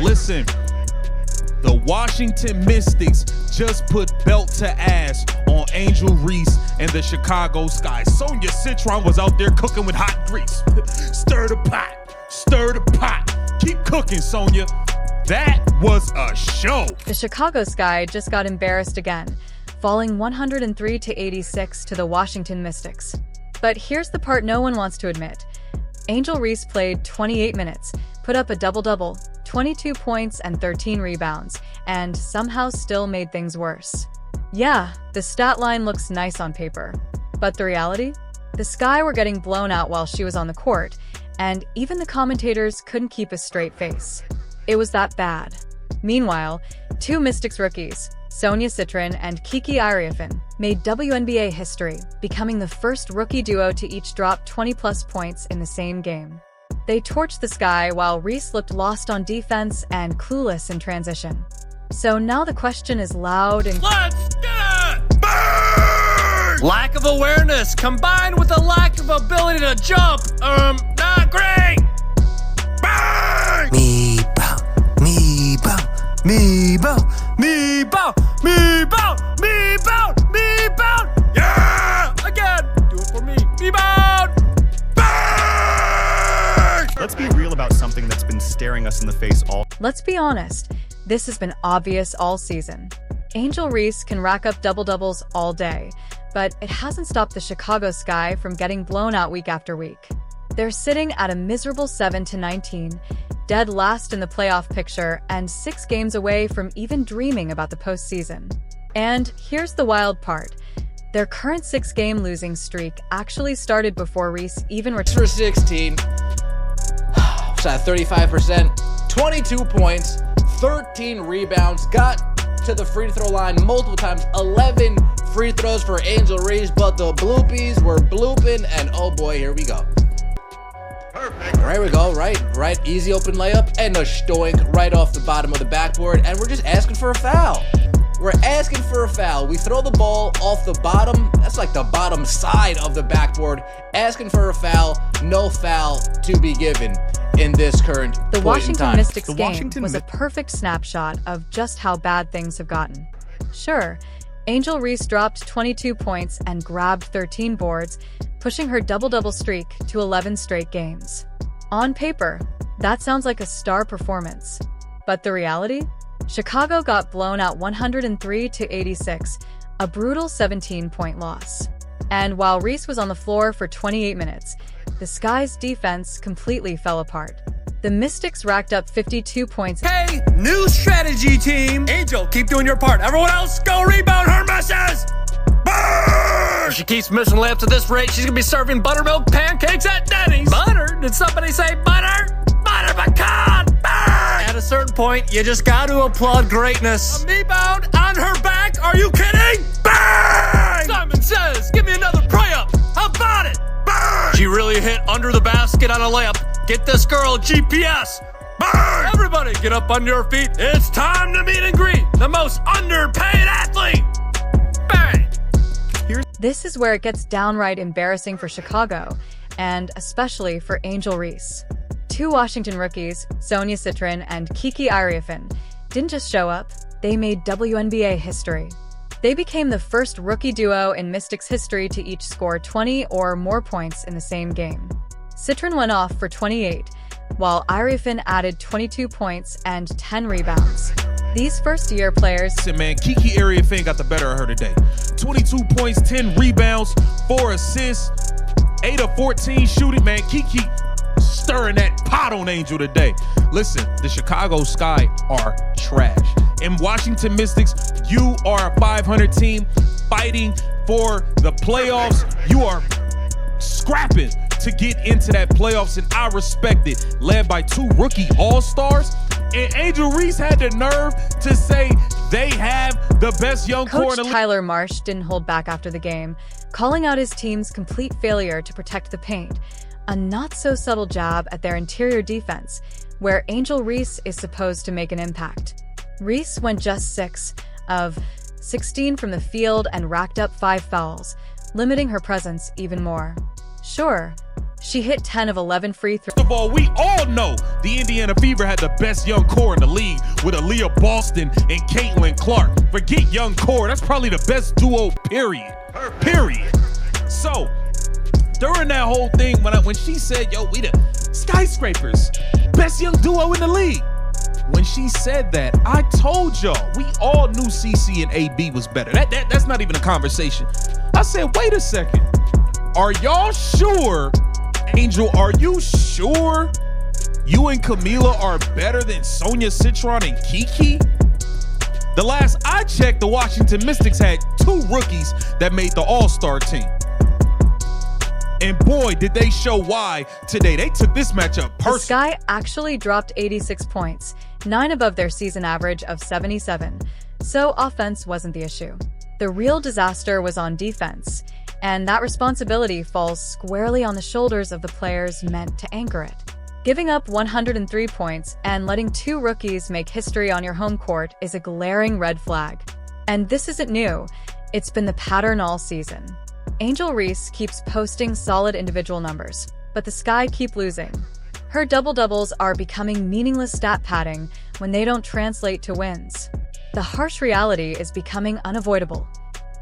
Listen, the Washington Mystics just put belt to ass on Angel Reese and the Chicago Sky. Sonia Citron was out there cooking with hot grease. Stir the pot, stir the pot. Keep cooking, Sonia. That was a show. The Chicago Sky just got embarrassed again, falling 103-86 to the Washington Mystics. But here's the part no one wants to admit. Angel Reese played 28 minutes, put up a double-double, 22 points and 13 rebounds, and somehow still made things worse. Yeah, the stat line looks nice on paper. But the reality? The Sky were getting blown out while she was on the court, and even the commentators couldn't keep a straight face. It was that bad. Meanwhile, two Mystics rookies, Sonia Citron and Kiki Ariafin, made WNBA history, becoming the first rookie duo to each drop 20-plus points in the same game. They torched the Sky while Reese looked lost on defense and clueless in transition. So now the question is loud and— Let's get it! Bang! Lack of awareness combined with a lack of ability to jump. Not great! Bang! Me bow, me bow, me bow, me bow, me bow, me bow, me bow. Yeah! Again! Do it for me. Me bow! Bang! Let's be real about something that's been staring us in the face all— Let's be honest, this has been obvious all season. Angel Reese can rack up double-doubles all day, but it hasn't stopped the Chicago Sky from getting blown out week after week. They're sitting at a miserable 7-19, dead last in the playoff picture, and 6 games away from even dreaming about the postseason. And here's the wild part. Their current 6-game losing streak actually started before Reese even returned. For 16, shot 35%, 22 points, 13 rebounds, got to the free throw line multiple times, 11 free throws for Angel Reese, but the bloopies were blooping, and oh boy, here we go. Perfect. There we go, right, easy open layup, and a stoink right off the bottom of the backboard, and we're just asking for a foul. We're asking for a foul. We throw the ball off the bottom, that's like the bottom side of the backboard, asking for a foul, no foul to be given in this current point in time. The Washington Mystics The game Washington was a perfect snapshot of just how bad things have gotten. Sure, Angel Reese dropped 22 points and grabbed 13 boards, pushing her double-double streak to 11 straight games. On paper, that sounds like a star performance. But the reality? Chicago got blown out 103-86, a brutal 17-point loss. And while Reese was on the floor for 28 minutes, the Sky's defense completely fell apart. The Mystics racked up 52 points. Hey, new strategy, team. Angel, keep doing your part. Everyone else, go rebound her misses. Bang! If she keeps missing layups at this rate, she's gonna be serving buttermilk pancakes at Denny's. Butter? Did somebody say butter? Butter pecan! Bang! At a certain point, you just got to applaud greatness. A rebound on her back? Are you kidding? Bang! Simon says, give me another pray-up. How about it? Bang! She really hit under the basket on a layup. Get this girl GPS. Bang! Everybody get up on your feet. It's time to meet and greet the most underpaid athlete. Bang! This is where it gets downright embarrassing for Chicago, and especially for Angel Reese. Two Washington rookies, Sonia Citron and Kiki Ariafin, didn't just show up, they made WNBA history. They became the first rookie duo in Mystics history to each score 20 or more points in the same game. Citron went off for 28, while Ariafin added 22 points and 10 rebounds. These first-year players— Listen, man, Kiki Ariafin got the better of her today. 22 points, 10 rebounds, 4 assists, 8 of 14 shooting, man. Kiki stirring that pot on Angel today. Listen, the Chicago Sky are trash. In Washington Mystics, you are a 500 team fighting for the playoffs. You are scrapping to get into that playoffs, and I respect it. Led by 2 rookie all-stars, and Angel Reese had the nerve to say they have the best young core Coach in the league. Tyler Marsh didn't hold back after the game, calling out his team's complete failure to protect the paint, a not-so-subtle jab at their interior defense, where Angel Reese is supposed to make an impact. Reese went just 6 of 16 from the field and racked up 5 fouls, limiting her presence even more. Sure, She hit 10 of 11 free throws. First of all, we all know the Indiana Fever had the best young core in the league with Aaliyah Boston and Caitlin Clark. Forget young core, that's probably the best duo, period. So, during that whole thing, when she said, yo, we the skyscrapers, best young duo in the league. When she said that, I told y'all, we all knew CC and AB was better. That's not even a conversation. I said, wait a second. Are y'all sure, Angel, are you sure you and Camila are better than Sonia Citron and Kiki? The last I checked, the Washington Mystics had 2 rookies that made the All-Star team. And boy, did they show why today. They took this matchup personally. The Sky actually dropped 86 points, 9 above their season average of 77. So offense wasn't the issue. The real disaster was on defense, and that responsibility falls squarely on the shoulders of the players meant to anchor it. Giving up 103 points and letting 2 rookies make history on your home court is a glaring red flag. And this isn't new. It's been the pattern all season. Angel Reese keeps posting solid individual numbers, but the Sky keep losing. Her double-doubles are becoming meaningless stat padding when they don't translate to wins. The harsh reality is becoming unavoidable.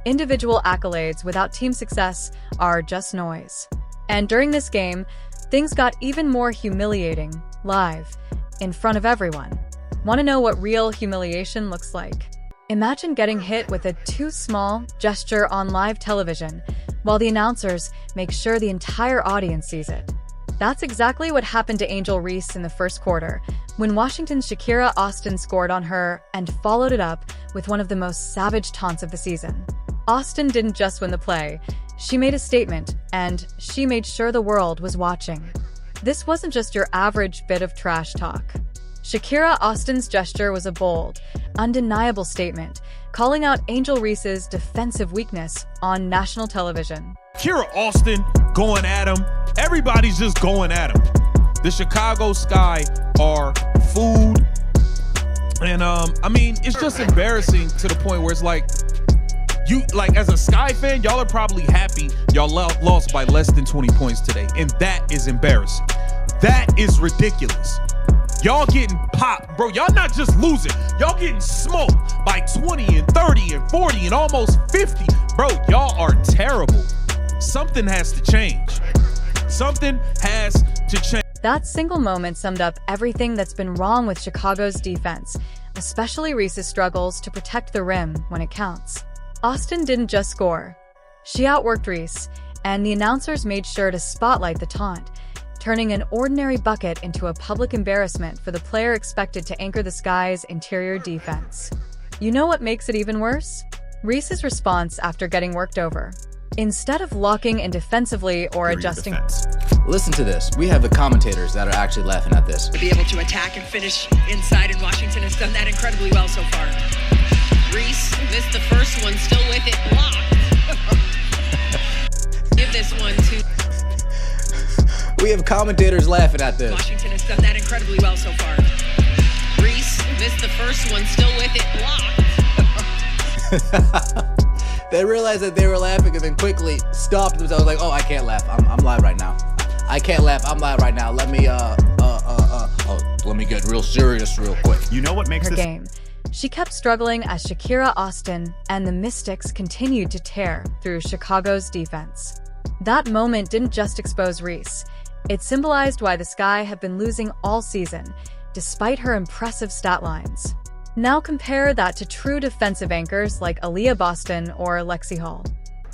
Individual accolades without team success are just noise. And during this game, things got even more humiliating, live, in front of everyone. Want to know what real humiliation looks like? Imagine getting hit with a too small gesture on live television, while the announcers make sure the entire audience sees it. That's exactly what happened to Angel Reese in the first quarter, when Washington's Shakira Austin scored on her and followed it up with one of the most savage taunts of the season. Austin didn't just win the play, she made a statement, and she made sure the world was watching. This wasn't just your average bit of trash talk. Shakira Austin's gesture was a bold, undeniable statement, calling out Angel Reese's defensive weakness on national television. Shakira Austin going at him. Everybody's just going at him. The Chicago Sky are food. And I mean, it's just embarrassing to the point where it's like, you, like, as a Sky fan, y'all are probably happy y'all lost by less than 20 points today. And that is embarrassing. That is ridiculous. Y'all getting popped, bro. Y'all not just losing. Y'all getting smoked by 20 and 30 and 40 and almost 50. Bro, y'all are terrible. Something has to change. Something has to change. That single moment summed up everything that's been wrong with Chicago's defense, especially Reese's struggles to protect the rim when it counts. Austin didn't just score. She outworked Reese, and the announcers made sure to spotlight the taunt, turning an ordinary bucket into a public embarrassment for the player expected to anchor the Sky's interior defense. You know what makes it even worse? Reese's response after getting worked over. Instead of locking in defensively or adjusting. Listen to this. We have the commentators that are actually laughing at this. To be able to attack and finish inside, and Washington has done that incredibly well so far. Reese missed the first one, still with it blocked. Give this one to... We have commentators laughing at this. Washington has done that incredibly well so far. Reese missed the first one, still with it blocked. They realized that they were laughing and then quickly stopped themselves. Like, oh, I can't laugh. I'm live right now. I can't laugh. I'm live right now. Let me get real serious real quick. You know what makes her this game. She kept struggling as Shakira Austin and the Mystics continued to tear through Chicago's defense. That moment didn't just expose Reese. It symbolized why the Sky have been losing all season, despite her impressive stat lines. Now compare that to true defensive anchors like Aaliyah Boston or Lexi Hall.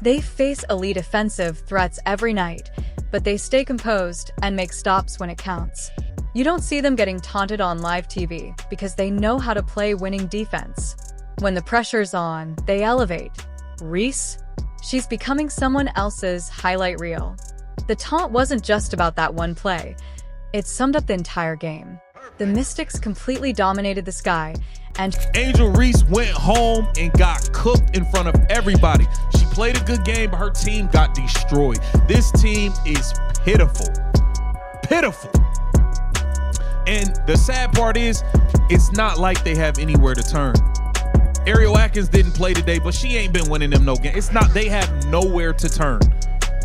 They face elite offensive threats every night, but they stay composed and make stops when it counts. You don't see them getting taunted on live TV because they know how to play winning defense. When the pressure's on, they elevate. Reese? She's becoming someone else's highlight reel. The taunt wasn't just about that one play. It summed up the entire game. The Mystics completely dominated the Sky, and Angel Reese went home and got cooked in front of everybody. She played a good game, but her team got destroyed. This team is pitiful. Pitiful. And the sad part is, it's not like they have anywhere to turn. Ariel Atkins didn't play today, but she ain't been winning them no game. It's not, they have nowhere to turn.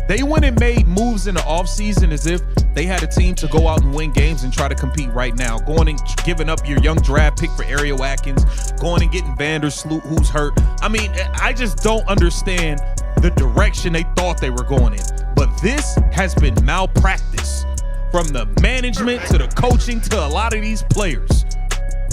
They went and made moves in the offseason as if they had a team to go out and win games and try to compete right now. Going and giving up your young draft pick for Ariel Atkins, going and getting Vandersloot, who's hurt. I mean, I just don't understand the direction they thought they were going in. But this has been malpractice from the management to the coaching to a lot of these players.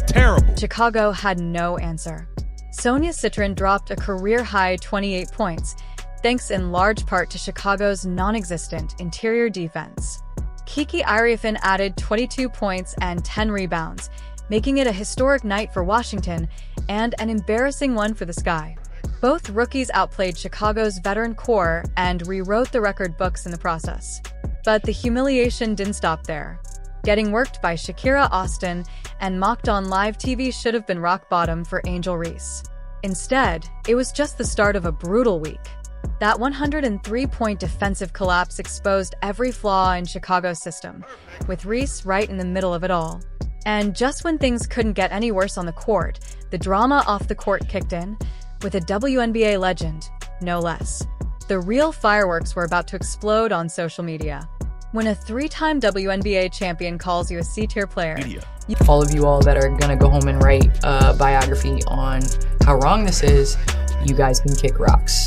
Terrible. Chicago had no answer. Sonia Citron dropped a career-high 28 points, thanks in large part to Chicago's non-existent interior defense. Kiki Iriefin added 22 points and 10 rebounds, making it a historic night for Washington and an embarrassing one for the Sky. Both rookies outplayed Chicago's veteran core and rewrote the record books in the process. But the humiliation didn't stop there. Getting worked by Shakira Austin and mocked on live TV should have been rock bottom for Angel Reese. Instead, it was just the start of a brutal week. That 103-point defensive collapse exposed every flaw in Chicago's system, with Reese right in the middle of it all. And just when things couldn't get any worse on the court, the drama off the court kicked in, with a WNBA legend, no less. The real fireworks were about to explode on social media. When a 3-time WNBA champion calls you a C-tier player, all of you all that are gonna go home and write a biography on how wrong this is, you guys can kick rocks.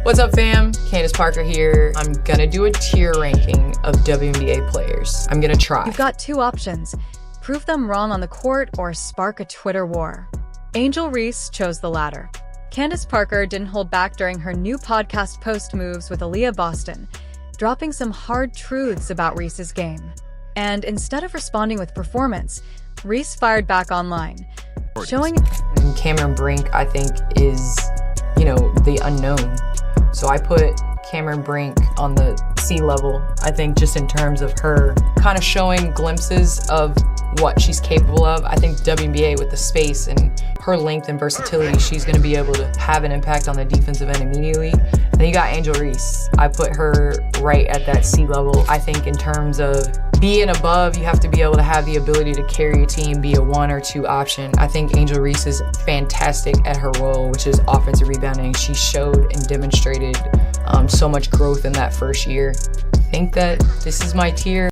What's up, fam? Candace Parker here. I'm gonna do a tier ranking of WNBA players. I'm gonna try. You've got two options: prove them wrong on the court or spark a Twitter war. Angel Reese chose the latter. Candace Parker didn't hold back during her new podcast Post Moves with Aaliyah Boston, dropping some hard truths about Reese's game. And instead of responding with performance, Reese fired back online, showing Cameron Brink, I think, is, the unknown. So I put Cameron Brink on the C level, I think, just in terms of her kind of showing glimpses of what she's capable of. I think WNBA, with the space and her length and versatility, she's going to be able to have an impact on the defensive end immediately. And then you got Angel Reese. I put her right at that C level. I think in terms of being above, you have to be able to have the ability to carry a team, be a 1 or 2 option. I think Angel Reese is fantastic at her role, which is offensive rebounding. She showed and demonstrated so much growth in that first year. I think that this is my tier.